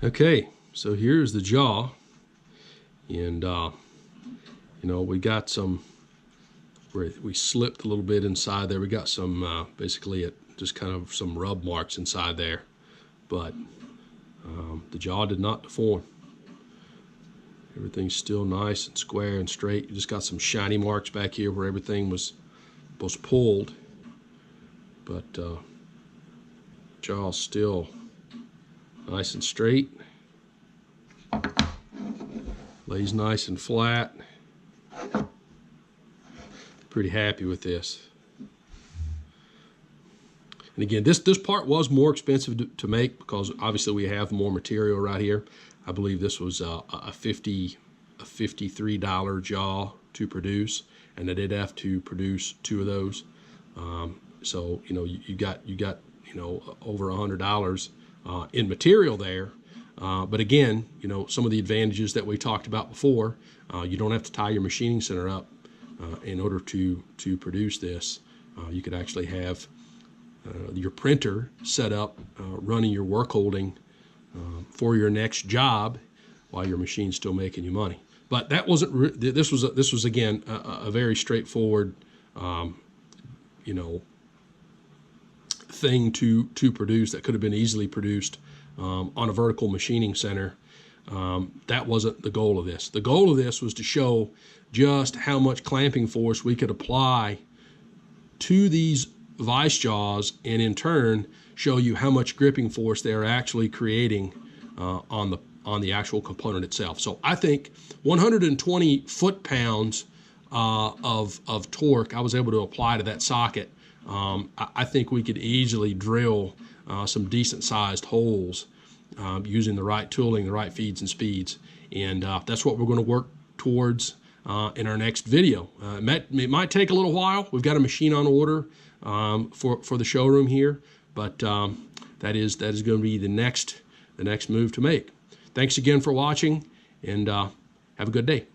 Okay, so here's the jaw, and we got some where we slipped a little bit inside there. We got some basically just kind of some rub marks inside there, but the jaw did not deform. Everything's still nice and square and straight. You just got some shiny marks back here where everything was pulled, but jaw's still nice and straight. Lays nice and flat. Pretty happy with this. And again, this part was more expensive to make because obviously we have more material right here. I believe this was a $53 jaw to produce, and I did have to produce 2 of those. So you got over $100 in material there. But again, some of the advantages that we talked about before, you don't have to tie your machining center up in order to produce this. You could actually have your printer set up, running your work holding for your next job while your machine's still making you money. But that wasn't. This was again a very straightforward, thing to produce that could have been easily produced on a vertical machining center. That wasn't the goal of this. The goal of this was to show just how much clamping force we could apply to these vise jaws, and in turn show you how much gripping force they're actually creating on the actual component itself. So I think 120 foot-pounds of torque I was able to apply to that socket. I think we could easily drill some decent-sized holes using the right tooling, the right feeds and speeds, and that's what we're going to work towards in our next video. It might take a little while. We've got a machine on order for the showroom here, but that is going to be the next move to make. Thanks again for watching, and have a good day.